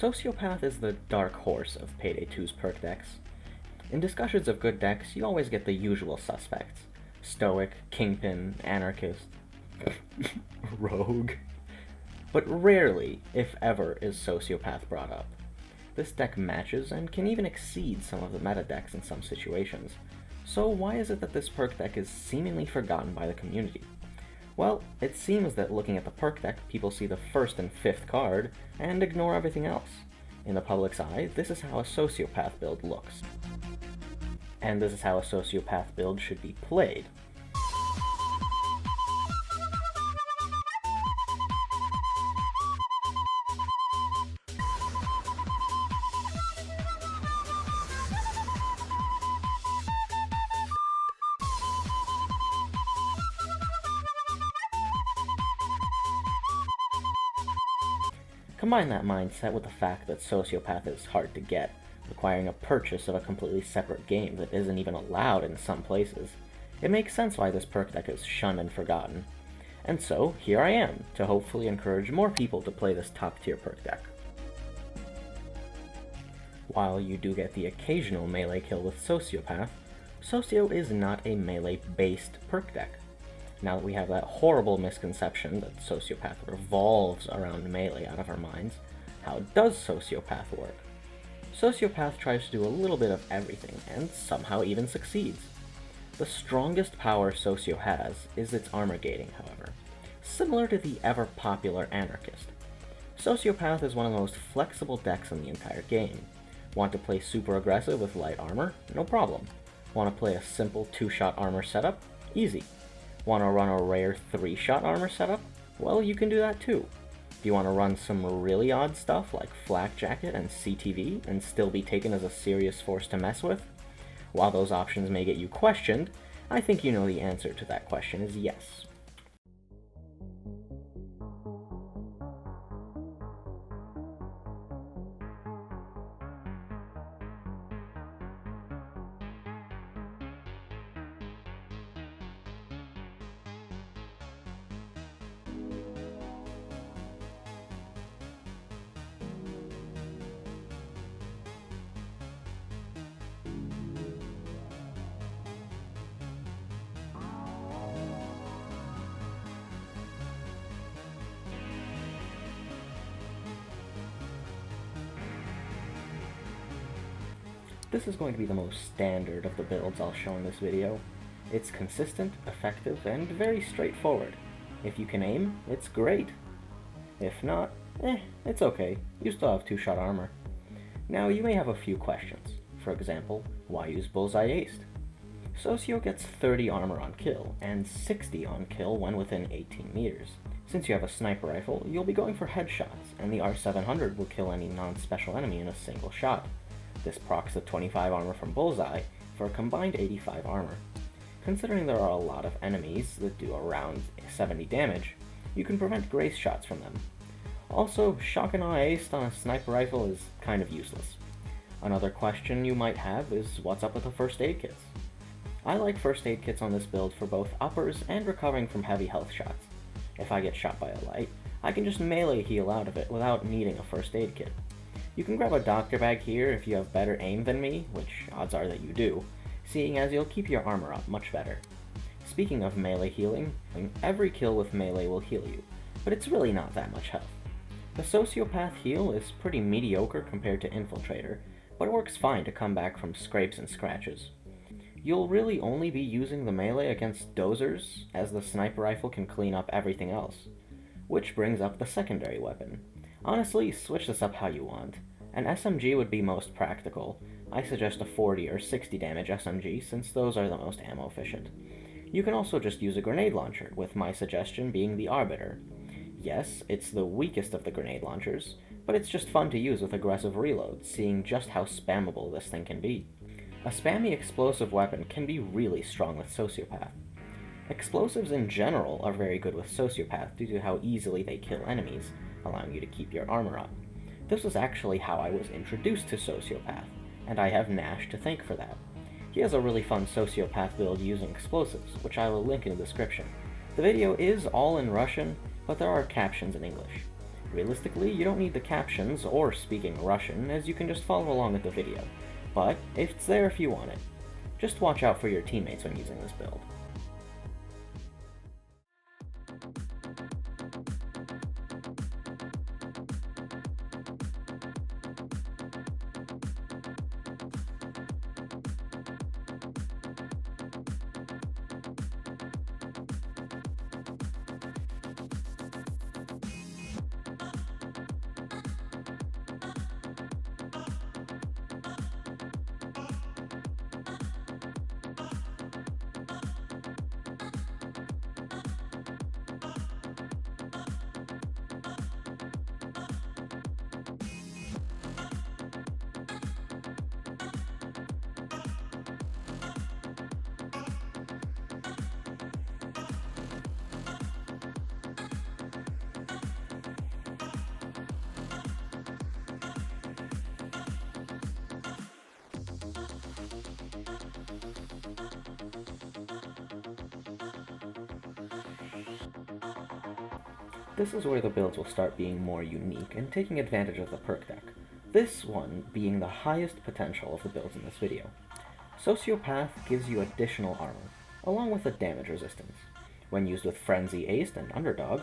Sociopath is the dark horse of Payday 2's perk decks. In discussions of good decks, you always get the usual suspects. Stoic, Kingpin, Anarchist, Rogue. But rarely, if ever, is Sociopath brought up. This deck matches and can even exceed some of the meta decks in some situations. So why is it that this perk deck is seemingly forgotten by the community? Well, it seems that looking at the perk deck, people see the first and fifth card and ignore everything else. In the public's eye, this is how a Sociopath build looks. And this is how a Sociopath build should be played. Combine that mindset with the fact that Sociopath is hard to get, requiring a purchase of a completely separate game that isn't even allowed in some places. It makes sense why this perk deck is shunned and forgotten. And so, here I am, to hopefully encourage more people to play this top-tier perk deck. While you do get the occasional melee kill with Sociopath, Socio is not a melee-based perk deck. Now that we have that horrible misconception that Sociopath revolves around melee out of our minds, how does Sociopath work? Sociopath tries to do a little bit of everything, and somehow even succeeds. The strongest power Socio has is its armor gating, however, similar to the ever-popular Anarchist. Sociopath is one of the most flexible decks in the entire game. Want to play super aggressive with light armor? No problem. Want to play a simple 2-shot armor setup? Easy. Want to run a rare 3-shot armor setup? Well, you can do that too. Do you want to run some really odd stuff like Flak Jacket and CTV and still be taken as a serious force to mess with? While those options may get you questioned, I think you know the answer to that question is yes. This is going to be the most standard of the builds I'll show in this video. It's consistent, effective, and very straightforward. If you can aim, it's great. If not, it's okay. You still have 2-shot armor. Now you may have a few questions. For example, why use Bullseye Aced? Socio gets 30 armor on kill, and 60 on kill when within 18 meters. Since you have a sniper rifle, you'll be going for headshots, and the R700 will kill any non-special enemy in a single shot. This procs the 25 armor from Bullseye for a combined 85 armor. Considering there are a lot of enemies that do around 70 damage, you can prevent grace shots from them. Also, Shock and Awe Aced on a sniper rifle is kind of useless. Another question you might have is what's up with the first aid kits? I like first aid kits on this build for both uppers and recovering from heavy health shots. If I get shot by a light, I can just melee heal out of it without needing a first aid kit. You can grab a doctor bag here if you have better aim than me, which odds are that you do, seeing as you'll keep your armor up much better. Speaking of melee healing, every kill with melee will heal you, but it's really not that much health. The Sociopath heal is pretty mediocre compared to Infiltrator, but it works fine to come back from scrapes and scratches. You'll really only be using the melee against dozers, as the sniper rifle can clean up everything else. Which brings up the secondary weapon. Honestly, switch this up how you want. An SMG would be most practical. I suggest a 40 or 60 damage SMG since those are the most ammo efficient. You can also just use a grenade launcher, with my suggestion being the Arbiter. Yes, it's the weakest of the grenade launchers, but it's just fun to use with aggressive reloads, seeing just how spammable this thing can be. A spammy explosive weapon can be really strong with Sociopath. Explosives in general are very good with Sociopath due to how easily they kill enemies, allowing you to keep your armor up. This was actually how I was introduced to Sociopath, and I have Nash to thank for that. He has a really fun Sociopath build using explosives, which I will link in the description. The video is all in Russian, but there are captions in English. Realistically, you don't need the captions or speaking Russian, as you can just follow along with the video, but it's there if you want it. Just watch out for your teammates when using this build. This is where the builds will start being more unique and taking advantage of the perk deck, this one being the highest potential of the builds in this video. Sociopath gives you additional armor, along with a damage resistance. When used with Frenzy, Aced, and Underdog,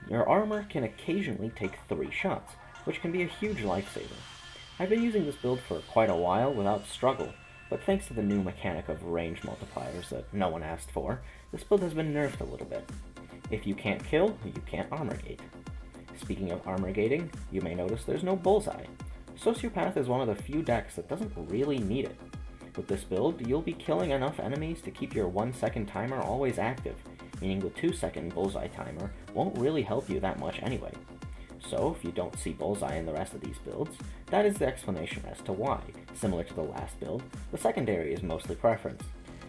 your armor can occasionally take 3 shots, which can be a huge lifesaver. I've been using this build for quite a while without struggle, but thanks to the new mechanic of range multipliers that no one asked for, this build has been nerfed a little bit. If you can't kill, you can't armor gate. Speaking of armor gating, you may notice there's no bullseye. Sociopath is one of the few decks that doesn't really need it. With this build, you'll be killing enough enemies to keep your 1-second timer always active, meaning the 2-second bullseye timer won't really help you that much anyway. So, if you don't see bullseye in the rest of these builds, that is the explanation as to why, similar to the last build, the secondary is mostly preference.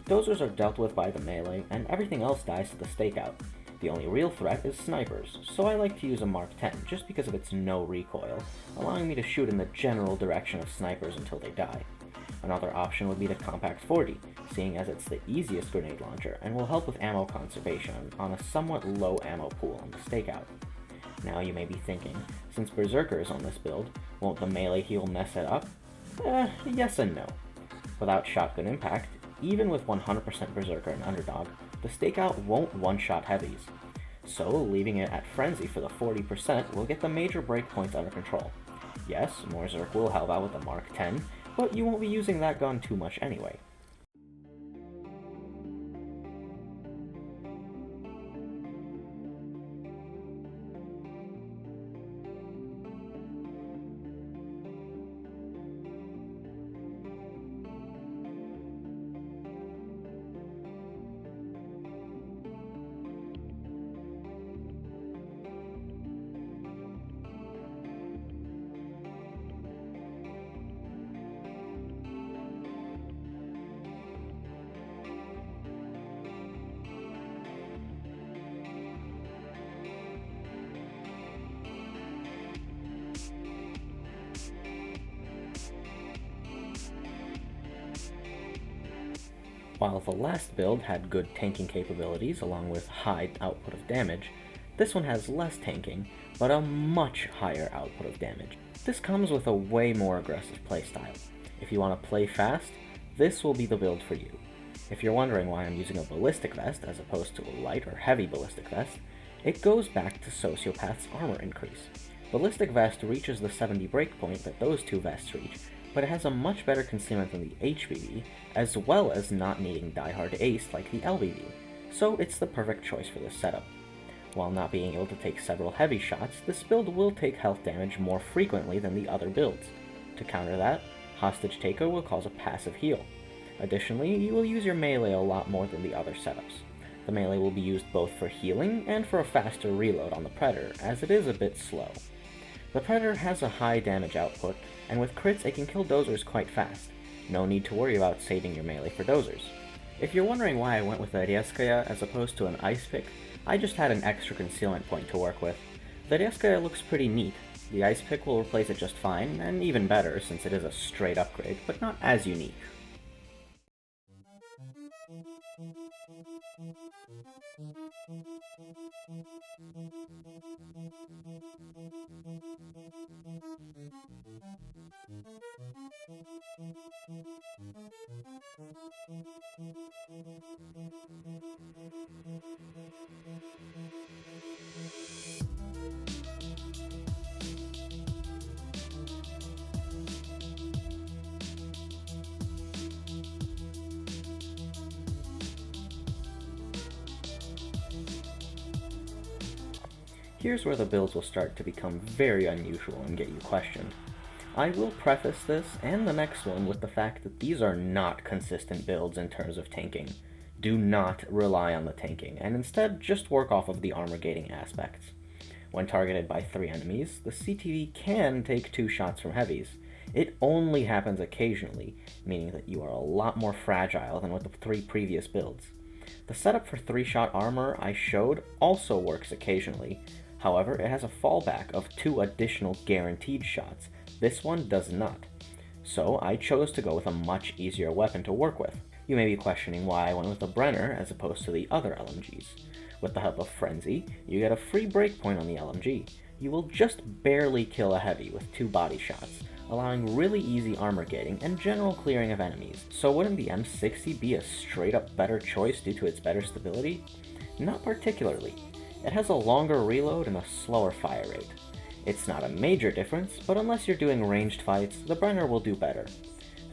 Dozers are dealt with by the melee, and everything else dies to the stakeout. The only real threat is snipers, so I like to use a Mark 10 just because of its no recoil, allowing me to shoot in the general direction of snipers until they die. Another option would be the Compact 40, seeing as it's the easiest grenade launcher and will help with ammo conservation on a somewhat low ammo pool on the stakeout. Now you may be thinking, since Berserker is on this build, won't the melee heal mess it up? Yes and no. Without shotgun impact, even with 100% Berserker and Underdog, the stakeout won't one-shot heavies. So leaving it at Frenzy for the 40% will get the major breakpoints under control. Yes, more Zerk will help out with the Mark 10, but you won't be using that gun too much anyway. While the last build had good tanking capabilities along with high output of damage, this one has less tanking, but a much higher output of damage. This comes with a way more aggressive playstyle. If you want to play fast, this will be the build for you. If you're wondering why I'm using a ballistic vest as opposed to a light or heavy ballistic vest, it goes back to Sociopath's armor increase. Ballistic vest reaches the 70 breakpoint that those two vests reach, but it has a much better concealment than the HBV, as well as not needing diehard ace like the LBV, so it's the perfect choice for this setup. While not being able to take several heavy shots, this build will take health damage more frequently than the other builds. To counter that, Hostage Taker will cause a passive heal. Additionally, you will use your melee a lot more than the other setups. The melee will be used both for healing and for a faster reload on the Predator, as it is a bit slow. The Predator has a high damage output, and with crits it can kill dozers quite fast. No need to worry about saving your melee for dozers. If you're wondering why I went with a Rezkaya as opposed to an ice pick, I just had an extra concealment point to work with. The Rezkaya looks pretty neat. The ice pick will replace it just fine, and even better since it is a straight upgrade, but not as unique. Here's where the builds will start to become very unusual and get you questioned. I will preface this and the next one with the fact that these are not consistent builds in terms of tanking. Do not rely on the tanking, and instead just work off of the armor gating aspects. When targeted by 3 enemies, the CTV can take 2 shots from heavies. It only happens occasionally, meaning that you are a lot more fragile than with the 3 previous builds. The setup for 3-shot armor I showed also works occasionally. However, it has a fallback of 2 additional guaranteed shots. This one does not. So I chose to go with a much easier weapon to work with. You may be questioning why I went with a Brenner as opposed to the other LMGs. With the help of Frenzy, you get a free breakpoint on the LMG. You will just barely kill a heavy with 2 body shots, allowing really easy armor gating and general clearing of enemies. So wouldn't the M60 be a straight up better choice due to its better stability? Not particularly. It has a longer reload and a slower fire rate. It's not a major difference, but unless you're doing ranged fights, the Brenner will do better.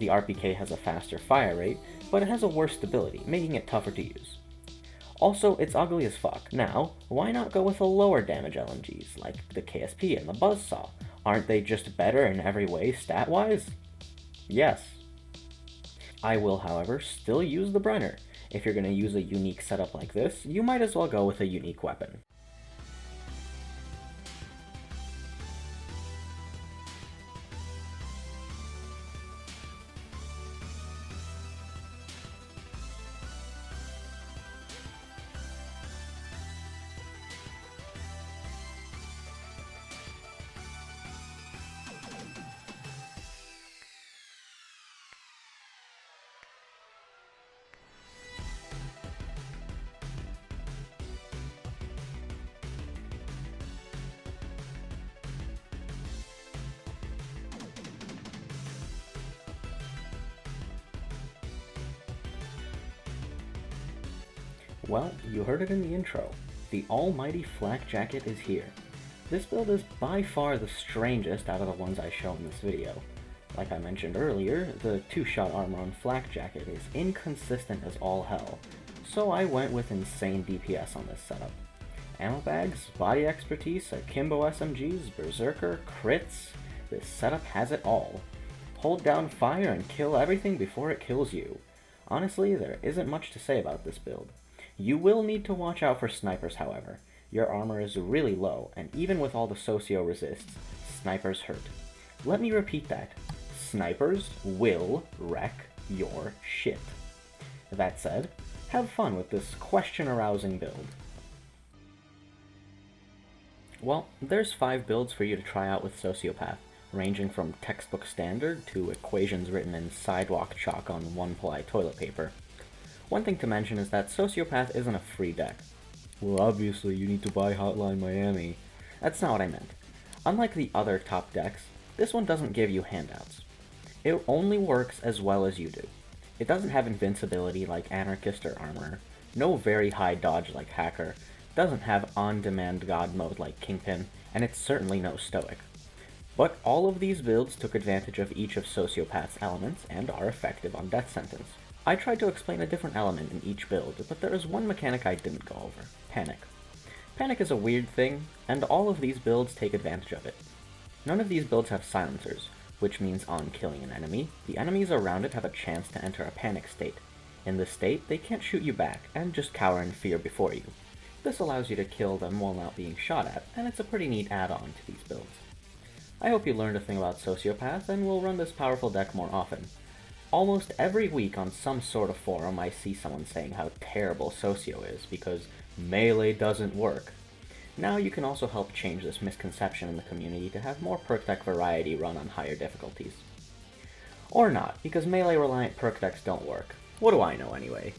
The RPK has a faster fire rate, but it has a worse stability, making it tougher to use. Also, it's ugly as fuck. Now, why not go with a lower damage LMGs, like the KSP and the Buzzsaw? Aren't they just better in every way stat-wise? Yes. I will, however, still use the Brenner. If you're going to use a unique setup like this, you might as well go with a unique weapon. Well, you heard it in the intro. The almighty flak jacket is here. This build is by far the strangest out of the ones I show in this video. Like I mentioned earlier, the 2-shot armor on flak jacket is inconsistent as all hell, so I went with insane DPS on this setup. Ammo bags, body expertise, akimbo SMGs, berserker, crits, this setup has it all. Hold down fire and kill everything before it kills you. Honestly, there isn't much to say about this build. You will need to watch out for snipers, however. Your armor is really low, and even with all the socio resists, snipers hurt. Let me repeat that. Snipers will wreck your shit. That said, have fun with this question-arousing build. Well, there's 5 builds for you to try out with Sociopath, ranging from textbook standard to equations written in sidewalk chalk on 1-ply toilet paper. One thing to mention is that Sociopath isn't a free deck. Well, obviously you need to buy Hotline Miami. That's not what I meant. Unlike the other top decks, this one doesn't give you handouts. It only works as well as you do. It doesn't have invincibility like Anarchist or Armorer, no very high dodge like Hacker, doesn't have on-demand god mode like Kingpin, and it's certainly no Stoic. But all of these builds took advantage of each of Sociopath's elements and are effective on Death Sentence. I tried to explain a different element in each build, but there is one mechanic I didn't go over: Panic. Panic is a weird thing, and all of these builds take advantage of it. None of these builds have silencers, which means on killing an enemy, the enemies around it have a chance to enter a panic state. In this state, they can't shoot you back, and just cower in fear before you. This allows you to kill them while not being shot at, and it's a pretty neat add-on to these builds. I hope you learned a thing about Sociopath, and will run this powerful deck more often. Almost every week on some sort of forum I see someone saying how terrible Socio is because melee doesn't work. Now you can also help change this misconception in the community to have more perk deck variety run on higher difficulties. Or not, because melee reliant perk decks don't work. What do I know anyway?